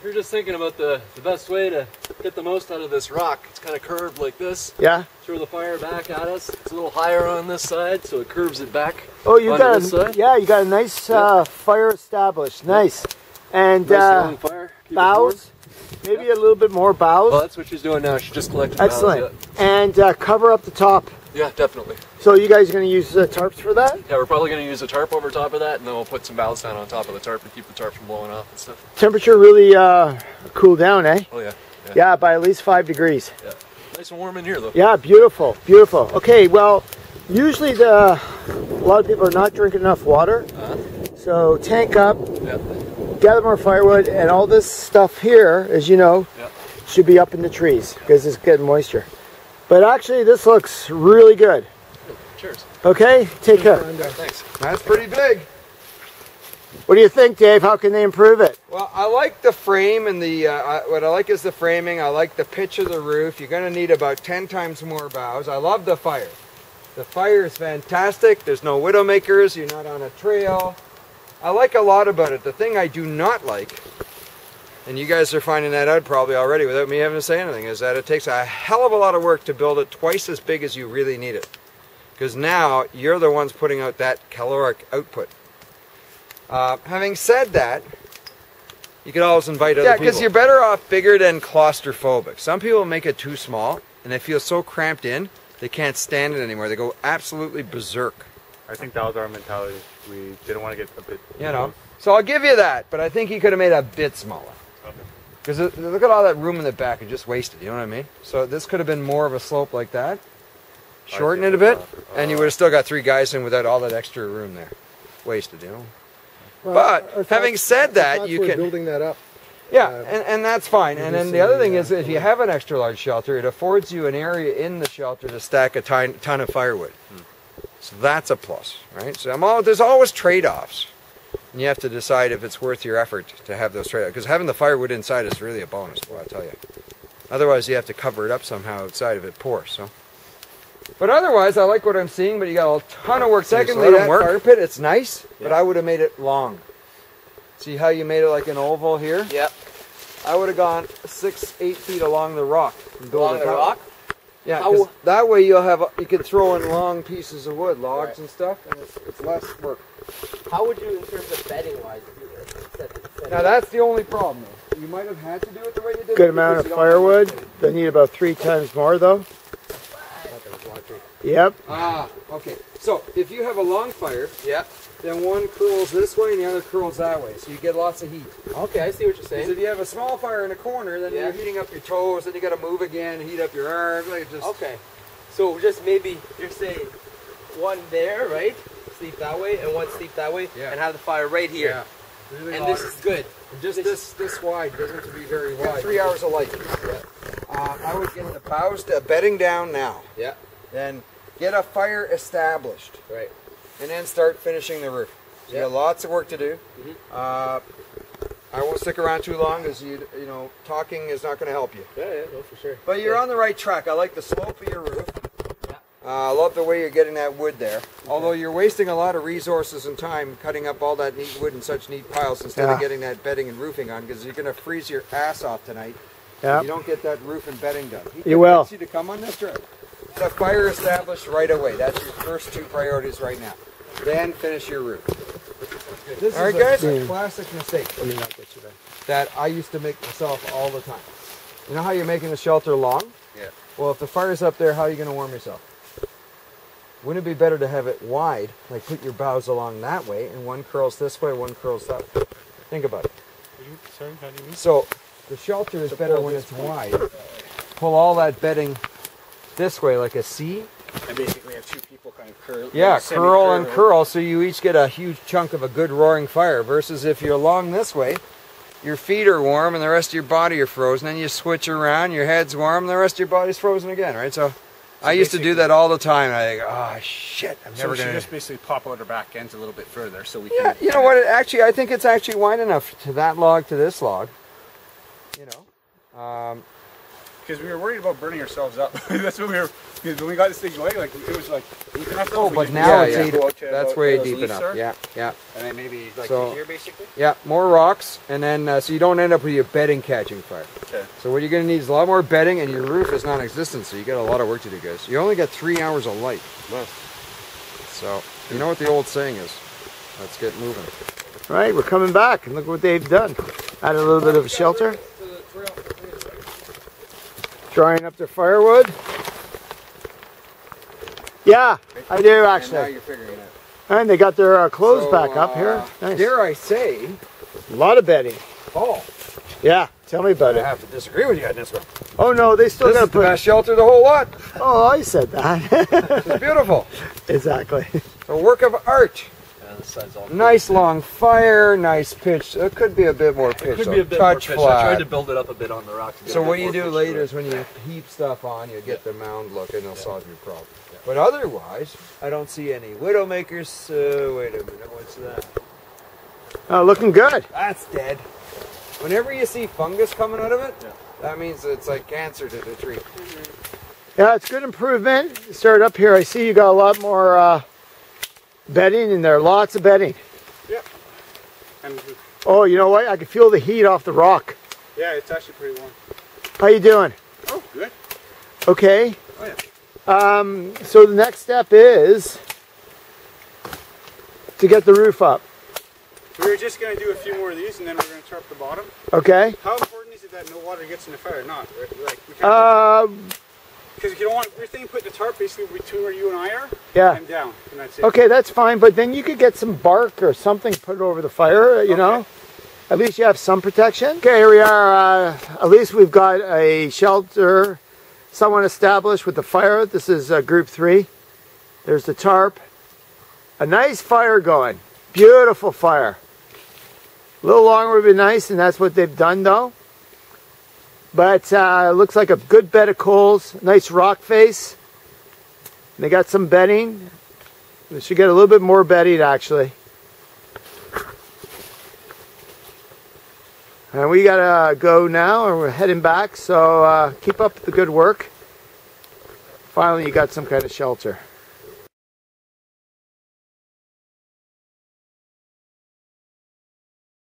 You're just thinking about the best way to get the most out of this rock. It's kind of curved like this. Yeah. Throw the fire back at us. It's a little higher on this side, so it curves it back. Oh, you got this side. Yeah, you got a nice fire established. Nice. And nice long fire. boughs. Maybe a little bit more boughs. Well, that's what she's doing now. She's just collecting Excellent. boughs. Yeah. And cover up the top. Yeah, definitely. So you guys are going to use tarps for that? Yeah, we're probably going to use a tarp over top of that, and then we'll put some boughs down on top of the tarp to keep the tarp from blowing off and stuff. Temperature really cooled down, eh? Oh, yeah. Yeah, by at least 5 degrees. Yeah. Nice and warm in here, though. Yeah, beautiful, beautiful. Okay, well, usually a lot of people are not drinking enough water. So tank up, gather more firewood, and all this stuff here, as you know, should be up in the trees because it's getting moisture. But actually, this looks really good. Cheers. Okay, take care. Thanks. That's pretty big. What do you think, Dave? How can they improve it? Well, I like the frame and the, what I like is the framing. I like the pitch of the roof. You're going to need about 10 times more boughs. I love the fire. The fire is fantastic. There's no widowmakers. You're not on a trail. I like a lot about it. The thing I do not like, and you guys are finding that out probably already without me having to say anything, is that it takes a hell of a lot of work to build it twice as big as you really need it. Because now you're the ones putting out that caloric output. Having said that, you could always invite other people. Yeah, because you're better off bigger than claustrophobic. Some people make it too small, and they feel so cramped in, they can't stand it anymore. They go absolutely berserk. I think that was our mentality. We didn't want to get a bit... You know, so I'll give you that, but I think he could have made it a bit smaller. Because look at all that room in the back, it just wasted, you know what I mean? So this could have been more of a slope like that. Shorten it a bit, and you would have still got 3 guys in without all that extra room there. Wasted, you know. Well, but having said that, you can building that up. Yeah, and that's fine. And then the other thing is, if you have an extra large shelter, it affords you an area in the shelter to stack a ton of firewood. So that's a plus, right? So there's always trade-offs, and you have to decide if it's worth your effort to have those trade-offs. Because having the firewood inside is really a bonus, boy, I'll tell you. Otherwise, you have to cover it up somehow outside if it pours. So. But otherwise, I like what I'm seeing, but you got a ton of work. Secondly, that fire pit, it's nice, but I would have made it long. See how you made it like an oval here? Yep. I would have gone 6-8 feet along the rock. Along the rock? Yeah, because that way you could throw in long pieces of wood, logs and stuff, and it's less work. How would you, in terms of bedding wise, do this? Now that's the only problem. You might have had to do it the way you did it. Good amount of firewood. They need about 3 times more, though. Yep. Ah, okay. So if you have a long fire, yep, then one curls this way and the other curls that way, so you get lots of heat. Okay, I see what you're saying. Because if you have a small fire in a corner, then you're heating up your toes, then you got to move again, heat up your arms. Like just... Okay. So just maybe you're saying one there, right? Sleep that way, and one sleep that way, and have the fire right here. Yeah. Really and this is good. Just this wide doesn't have to be very wide. 3 hours of light. Yeah. I would get the boughs bedding down now. Yeah. Then get a fire established. Right. And then start finishing the roof. So you got lots of work to do. I won't stick around too long because you know talking is not going to help you. Yeah, no, for sure. But you're on the right track. I like the slope of your roof. I love the way you're getting that wood there. Although you're wasting a lot of resources and time cutting up all that neat wood in such neat piles instead of getting that bedding and roofing on, because you're going to freeze your ass off tonight. If you don't get that roof and bedding done. You will. You to come on this trip. The fire established right away. That's your first 2 priorities right now. Then finish your roof. This is guys, a classic mistake that I used to make myself all the time. You know how you're making the shelter long? Yeah. Well, if the fire's up there, how are you going to warm yourself? Wouldn't it be better to have it wide, like put your boughs along that way, and one curls this way, one curls that way? Think about it. Sorry, how do you mean? So, the shelter is better when it's wide. Pull all that bedding this way, like a C. And basically have 2 people kind of curl. Yeah, curl and curl, so you each get a huge chunk of a good roaring fire, versus if you're along this way, your feet are warm and the rest of your body are frozen, then you switch around, your head's warm, and the rest of your body's frozen again, right? So I used to do that all the time, and I think, oh shit, I'm never going to... just basically pop out our back ends a little bit further so we can... Yeah, you know what, I think it's actually wide enough to that log to this log, you know. because we were worried about burning ourselves up. That's what we were. Because when we got this thing going, like it was like. Oh, but now it's that's way deep enough. Yeah, yeah. And then maybe like here, basically. Yeah, more rocks, and then so you don't end up with your bedding catching fire. Okay. So what you're gonna need is a lot more bedding, and your roof is non-existent. So you got a lot of work to do, guys. You only got 3 hours of light. Nice. So you know what the old saying is. Let's get moving. All right, we're coming back, and look what they've done. Added a little bit of shelter. Drying up their firewood. Yeah, I do actually. And now you're figuring it. And they got their clothes back up here. Nice. Dare I say, a lot of bedding. Paul. Yeah, tell me about I it. have to disagree with you on this one. Oh no, they still This got is to put the best shelter of the whole lot. Oh, I said that. It's beautiful. Exactly. It's a work of art. Yeah, this side's all Nice long fire, nice pitch. It could be a bit more pitch. It could be a bit more pitch. I tried to build it up a bit on the rocks. So what you do later is when you heap stuff on, you get the mound look, and it'll solve your problem. But otherwise, I don't see any widowmakers. Wait a minute, what's that? Oh, looking good. That's dead. Whenever you see fungus coming out of it, that means it's like cancer to the tree. Yeah, it's good improvement. Start up here. I see you got a lot more bedding in there. Lots of bedding. Yep. And oh, you know what? I can feel the heat off the rock. yeah, it's actually pretty warm. How you doing? Oh, good. Okay. Oh yeah. So the next step is to get the roof up. We were just going to do a few more of these, and then we're going to tarp the bottom. Okay. How important is it that no water gets in the fire? Not like we can't. Because you don't want your thing. Put the tarp basically between where you and I are. Yeah. And down, and that's it. Okay, that's fine. But then you could get some bark or something put over the fire. You know, at least you have some protection. Okay, here we are. At least we've got a shelter, somewhat established with the fire. This is group 3. There's the tarp. A nice fire going. Beautiful fire. A little longer would be nice, and that's what they've done though. But it looks like a good bed of coals, nice rock face. They got some bedding. They should get a little bit more bedding actually. And we gotta go now, and we're heading back, so keep up the good work. Finally you got some kind of shelter.